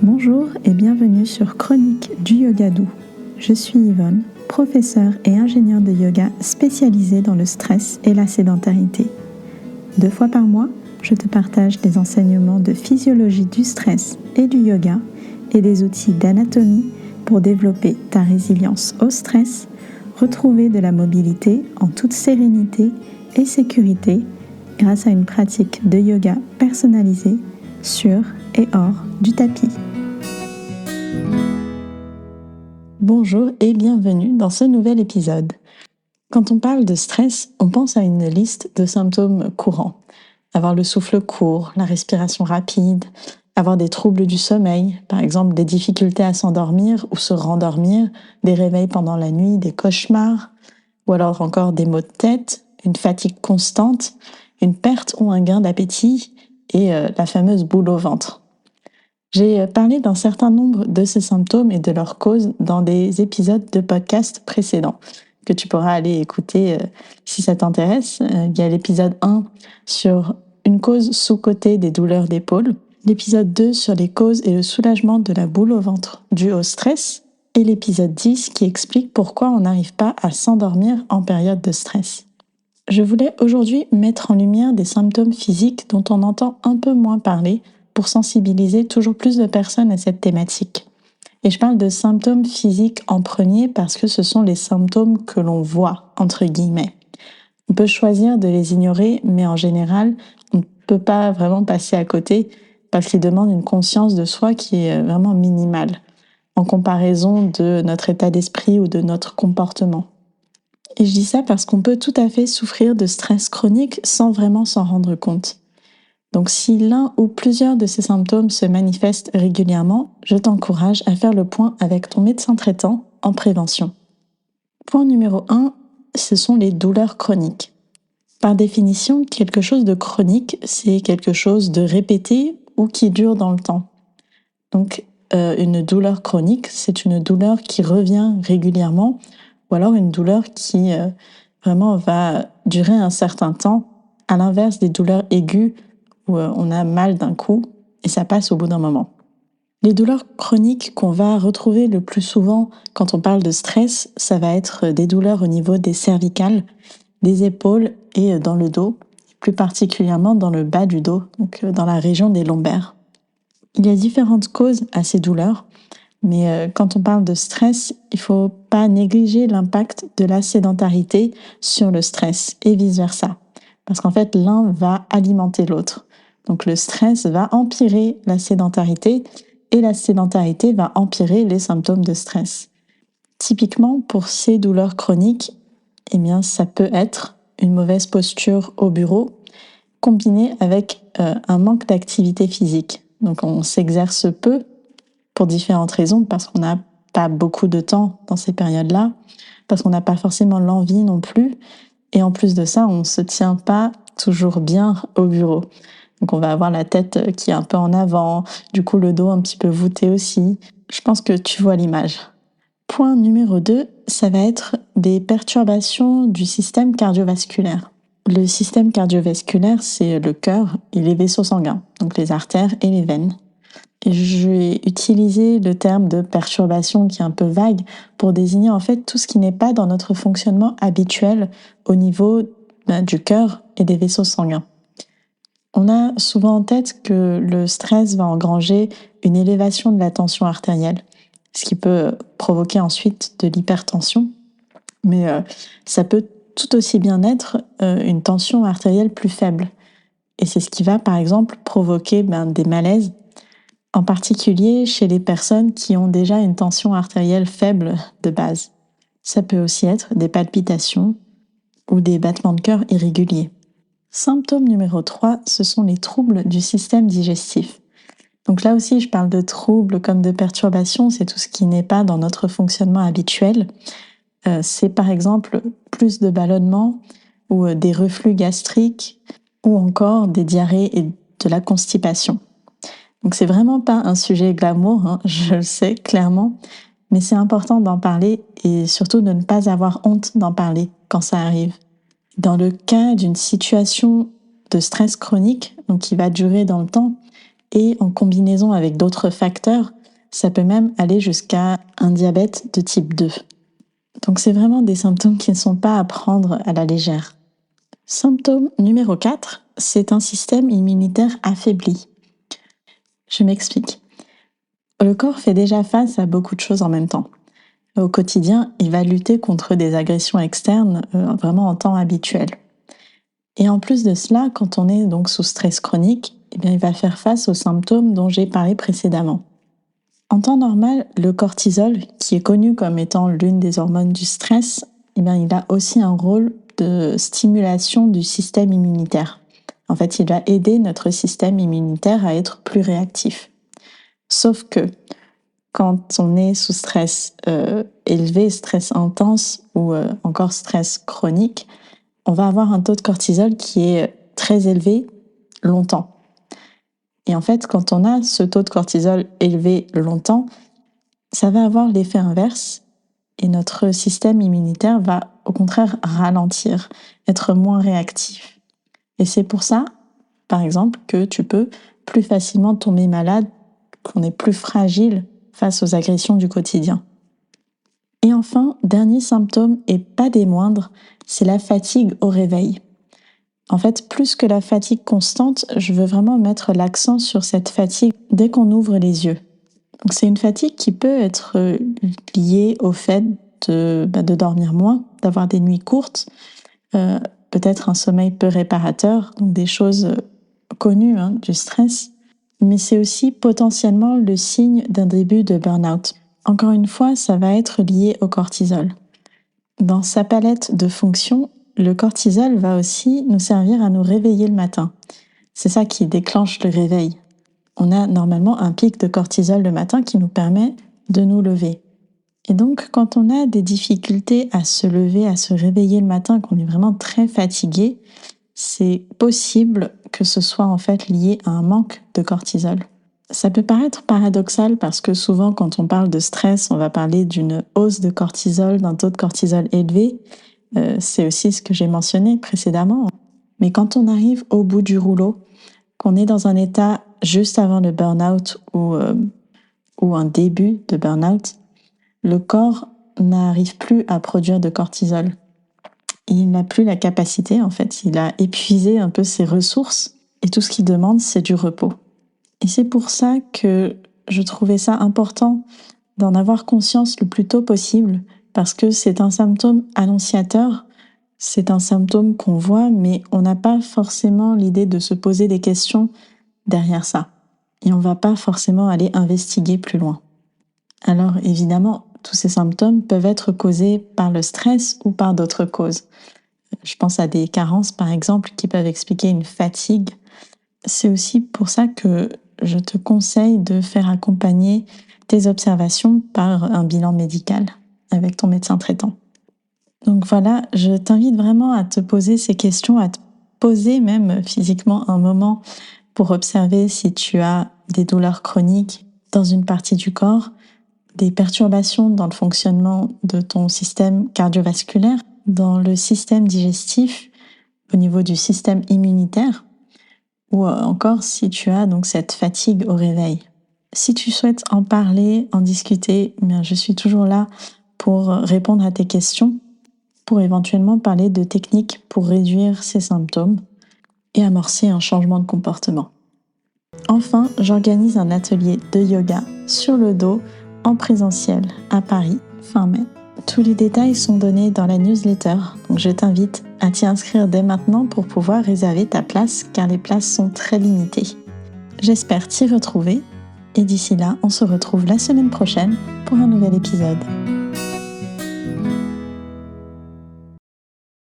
Bonjour et bienvenue sur Chronique du Yoga Doux. Je suis Yvonne, professeure et ingénieure de yoga spécialisée dans le stress et la sédentarité. 2 fois par mois, je te partage des enseignements de physiologie du stress et du yoga et des outils d'anatomie pour développer ta résilience au stress, retrouver de la mobilité en toute sérénité et sécurité grâce à une pratique de yoga personnalisée sur et hors du tapis. Bonjour et bienvenue dans ce nouvel épisode. Quand on parle de stress, on pense à une liste de symptômes courants. Avoir le souffle court, la respiration rapide, avoir des troubles du sommeil, par exemple des difficultés à s'endormir ou se rendormir, des réveils pendant la nuit, des cauchemars, ou alors encore des maux de tête, une fatigue constante, une perte ou un gain d'appétit et la fameuse boule au ventre. J'ai parlé d'un certain nombre de ces symptômes et de leurs causes dans des épisodes de podcast précédents que tu pourras aller écouter si ça t'intéresse. Il y a l'épisode 1 sur une cause sous-cotée des douleurs d'épaule, l'épisode 2 sur les causes et le soulagement de la boule au ventre due au stress et l'épisode 10 qui explique pourquoi on n'arrive pas à s'endormir en période de stress. Je voulais aujourd'hui mettre en lumière des symptômes physiques dont on entend un peu moins parler pour sensibiliser toujours plus de personnes à cette thématique. Et je parle de symptômes physiques en premier parce que ce sont les symptômes que l'on voit, entre guillemets. On peut choisir de les ignorer, mais en général, on ne peut pas vraiment passer à côté parce qu'ils demandent une conscience de soi qui est vraiment minimale en comparaison de notre état d'esprit ou de notre comportement. Et je dis ça parce qu'on peut tout à fait souffrir de stress chronique sans vraiment s'en rendre compte. Donc si l'un ou plusieurs de ces symptômes se manifestent régulièrement, je t'encourage à faire le point avec ton médecin traitant en prévention. Point numéro 1, ce sont les douleurs chroniques. Par définition, quelque chose de chronique, c'est quelque chose de répété ou qui dure dans le temps. Donc une douleur chronique, c'est une douleur qui revient régulièrement ou alors une douleur qui vraiment va durer un certain temps, à l'inverse des douleurs aiguës où on a mal d'un coup et ça passe au bout d'un moment. Les douleurs chroniques qu'on va retrouver le plus souvent quand on parle de stress, ça va être des douleurs au niveau des cervicales, des épaules et dans le dos, plus particulièrement dans le bas du dos, donc dans la région des lombaires. Il y a différentes causes à ces douleurs, mais quand on parle de stress, il ne faut pas négliger l'impact de la sédentarité sur le stress et vice-versa, parce qu'en fait l'un va alimenter l'autre. Donc le stress va empirer la sédentarité et la sédentarité va empirer les symptômes de stress. Typiquement, pour ces douleurs chroniques, eh bien, ça peut être une mauvaise posture au bureau combinée avec un manque d'activité physique. Donc on s'exerce peu pour différentes raisons, parce qu'on n'a pas beaucoup de temps dans ces périodes-là, parce qu'on n'a pas forcément l'envie non plus, et en plus de ça, on ne se tient pas toujours bien au bureau. Donc on va avoir la tête qui est un peu en avant, du coup le dos un petit peu voûté aussi. Je pense que tu vois l'image. Point numéro 2, ça va être des perturbations du système cardiovasculaire. Le système cardiovasculaire, c'est le cœur et les vaisseaux sanguins, donc les artères et les veines. Et je vais utiliser le terme de perturbation qui est un peu vague pour désigner en fait tout ce qui n'est pas dans notre fonctionnement habituel au niveau du cœur et des vaisseaux sanguins. On a souvent en tête que le stress va engranger une élévation de la tension artérielle, ce qui peut provoquer ensuite de l'hypertension, mais ça peut tout aussi bien être une tension artérielle plus faible. Et c'est ce qui va par exemple provoquer des malaises, en particulier chez les personnes qui ont déjà une tension artérielle faible de base. Ça peut aussi être des palpitations ou des battements de cœur irréguliers. Symptôme numéro 3, ce sont les troubles du système digestif. Donc là aussi, je parle de troubles comme de perturbations, c'est tout ce qui n'est pas dans notre fonctionnement habituel. C'est par exemple plus de ballonnements ou des reflux gastriques ou encore des diarrhées et de la constipation. Donc c'est vraiment pas un sujet glamour, je le sais clairement, mais c'est important d'en parler et surtout de ne pas avoir honte d'en parler quand ça arrive. Dans le cas d'une situation de stress chronique, donc qui va durer dans le temps, et en combinaison avec d'autres facteurs, ça peut même aller jusqu'à un diabète de type 2. Donc c'est vraiment des symptômes qui ne sont pas à prendre à la légère. Symptôme numéro 4, c'est un système immunitaire affaibli. Je m'explique. Le corps fait déjà face à beaucoup de choses en même temps. Au quotidien, il va lutter contre des agressions externes vraiment en temps habituel. Et en plus de cela, quand on est donc sous stress chronique, il va faire face aux symptômes dont j'ai parlé précédemment. En temps normal, le cortisol, qui est connu comme étant l'une des hormones du stress, il a aussi un rôle de stimulation du système immunitaire. En fait, il va aider notre système immunitaire à être plus réactif. Sauf que quand on est sous stress élevé, stress intense ou encore stress chronique, on va avoir un taux de cortisol qui est très élevé longtemps. Et en fait, quand on a ce taux de cortisol élevé longtemps, ça va avoir l'effet inverse et notre système immunitaire va au contraire ralentir, être moins réactif. Et c'est pour ça, par exemple, que tu peux plus facilement tomber malade, qu'on est plus fragile face aux agressions du quotidien. Et enfin, dernier symptôme, et pas des moindres, c'est la fatigue au réveil. En fait, plus que la fatigue constante, je veux vraiment mettre l'accent sur cette fatigue dès qu'on ouvre les yeux. Donc, c'est une fatigue qui peut être liée au fait de dormir moins, d'avoir des nuits courtes, peut-être un sommeil peu réparateur, donc des choses connues du stress, mais c'est aussi potentiellement le signe d'un début de burn-out. Encore une fois, ça va être lié au cortisol. Dans sa palette de fonctions, le cortisol va aussi nous servir à nous réveiller le matin. C'est ça qui déclenche le réveil. On a normalement un pic de cortisol le matin qui nous permet de nous lever. Et donc, quand on a des difficultés à se lever, à se réveiller le matin, qu'on est vraiment très fatigué, c'est possible que ce soit en fait lié à un manque de cortisol. Ça peut paraître paradoxal parce que souvent, quand on parle de stress, on va parler d'une hausse de cortisol, d'un taux de cortisol élevé. C'est aussi ce que j'ai mentionné précédemment. Mais quand on arrive au bout du rouleau, qu'on est dans un état juste avant le burn-out ou un début de burn-out, le corps n'arrive plus à produire de cortisol. Il n'a plus la capacité, en fait. Il a épuisé un peu ses ressources et tout ce qu'il demande, c'est du repos. Et c'est pour ça que je trouvais ça important d'en avoir conscience le plus tôt possible parce que c'est un symptôme annonciateur, c'est un symptôme qu'on voit, mais on n'a pas forcément l'idée de se poser des questions derrière ça. Et on ne va pas forcément aller investiguer plus loin. Alors évidemment, tous ces symptômes peuvent être causés par le stress ou par d'autres causes. Je pense à des carences, par exemple, qui peuvent expliquer une fatigue. C'est aussi pour ça que je te conseille de faire accompagner tes observations par un bilan médical avec ton médecin traitant. Donc voilà, je t'invite vraiment à te poser ces questions, à te poser même physiquement un moment pour observer si tu as des douleurs chroniques dans une partie du corps, des perturbations dans le fonctionnement de ton système cardiovasculaire, dans le système digestif, au niveau du système immunitaire, ou encore si tu as donc cette fatigue au réveil. Si tu souhaites en parler, en discuter, je suis toujours là pour répondre à tes questions, pour éventuellement parler de techniques pour réduire ces symptômes et amorcer un changement de comportement. Enfin, j'organise un atelier de yoga sur le dos en présentiel à Paris, fin mai. Tous les détails sont donnés dans la newsletter, donc je t'invite à t'y inscrire dès maintenant pour pouvoir réserver ta place car les places sont très limitées. J'espère t'y retrouver et d'ici là, on se retrouve la semaine prochaine pour un nouvel épisode.